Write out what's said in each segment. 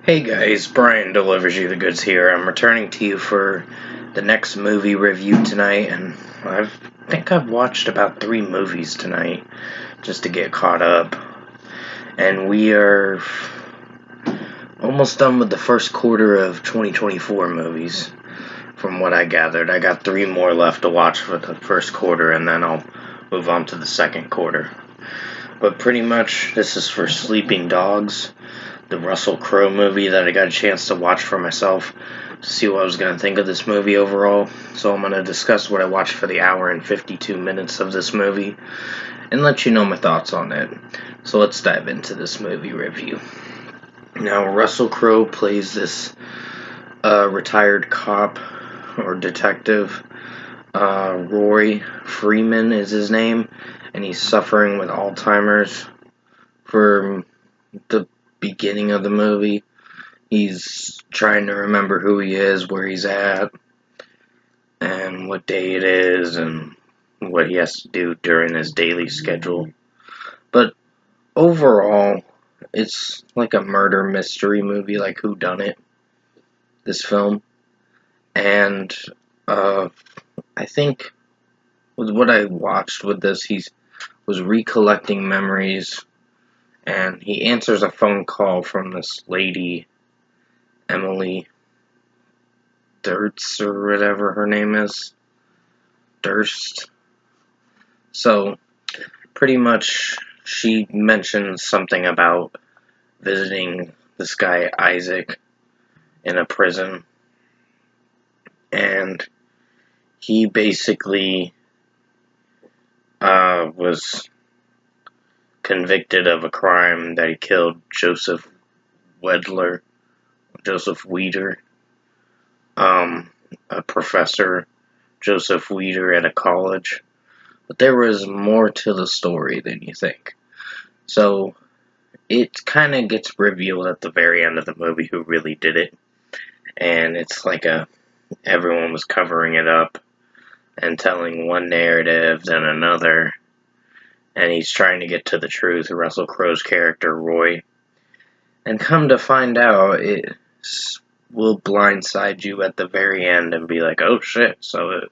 Hey guys, Brian delivers you the goods here. I'm returning to you for the next movie review tonight, and I think I've watched about 3 movies tonight just to get caught up. And we are almost done with the first quarter of 2024 movies, from what I gathered. I got 3 more left to watch for the first quarter, and then I'll move on to the second quarter. But pretty much, this is for Sleeping Dogs, the Russell Crowe movie that I got a chance to watch for myself to see what I was going to think of this movie overall. So I'm going to discuss what I watched for the hour and 52 minutes of this movie and let you know my thoughts on it. So let's dive into this movie review. Now, Russell Crowe plays this retired cop or detective. Roy Freeman is his name, and he's suffering with Alzheimer's for the beginning of the movie. He's trying to remember who he is, where he's at, and what day it is, and what he has to do during his daily schedule. But overall, it's like a murder mystery movie, like Who Done It, this film. And I think with what I watched with this, he was recollecting memories, and he answers a phone call from this lady, Emily Durst or whatever her name is. Durst. So, pretty much, she mentions something about visiting this guy, Isaac, in a prison. And he basically was convicted of a crime that he killed Joseph Weider, a professor, Joseph Weider at a college. But there was more to the story than you think. So it kind of gets revealed at the very end of the movie who really did it. And it's like everyone was covering it up and telling one narrative, then another. And he's trying to get to the truth, Russell Crowe's character, Roy. And come to find out, it will blindside you at the very end and be like, oh shit, so it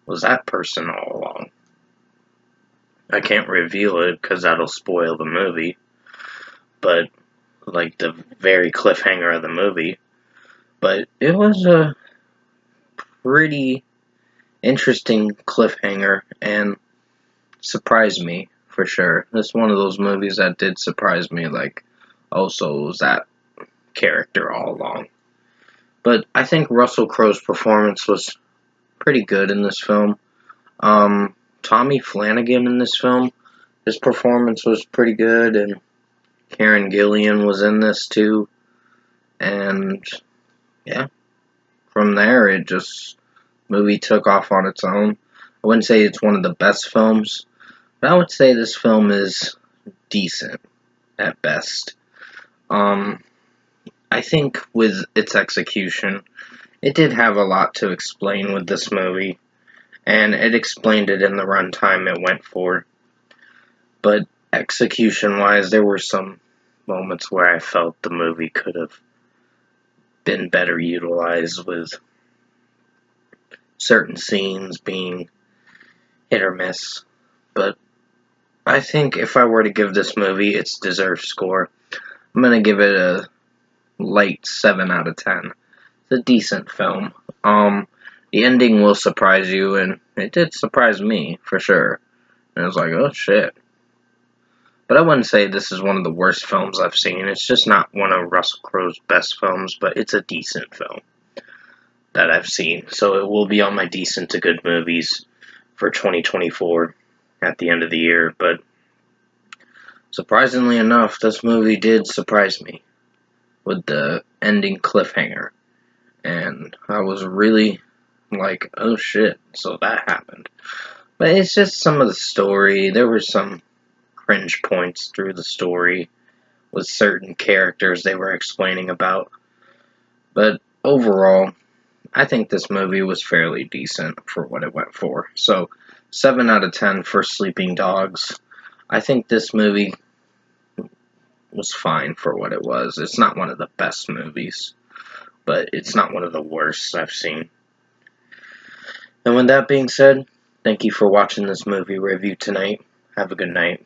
was that person all along. I can't reveal it because that'll spoil the movie. But, like, the very cliffhanger of the movie. But it was a pretty interesting cliffhanger and surprised me, for sure. It's one of those movies that did surprise me, like, oh, so it was that character all along. But I think Russell Crowe's performance was pretty good in this film. Tommy Flanagan in this film, his performance was pretty good, and Karen Gillan was in this too. And yeah, from there movie took off on its own. I wouldn't say it's one of the best films, but I would say this film is decent at best. I think with its execution, it did have a lot to explain with this movie, and it explained it in the runtime it went for. But execution-wise, there were some moments where I felt the movie could have been better utilized, with certain scenes being hit or miss. But I think if I were to give this movie its deserved score, I'm going to give it a light 7 out of 10. It's a decent film. The ending will surprise you, and it did surprise me, for sure. And I was like, oh shit. But I wouldn't say this is one of the worst films I've seen. It's just not one of Russell Crowe's best films, but it's a decent film that I've seen. So it will be on my decent to good movies for 2024 at the end of the year. But surprisingly enough, this movie did surprise me with the ending cliffhanger. And I was really like, oh shit, so that happened. But it's just some of the story. There were some cringe points through the story with certain characters they were explaining about. But overall, I think this movie was fairly decent for what it went for. So, 7 out of 10 for Sleeping Dogs. I think this movie was fine for what it was. It's not one of the best movies, but it's not one of the worst I've seen. And with that being said, thank you for watching this movie review tonight. Have a good night.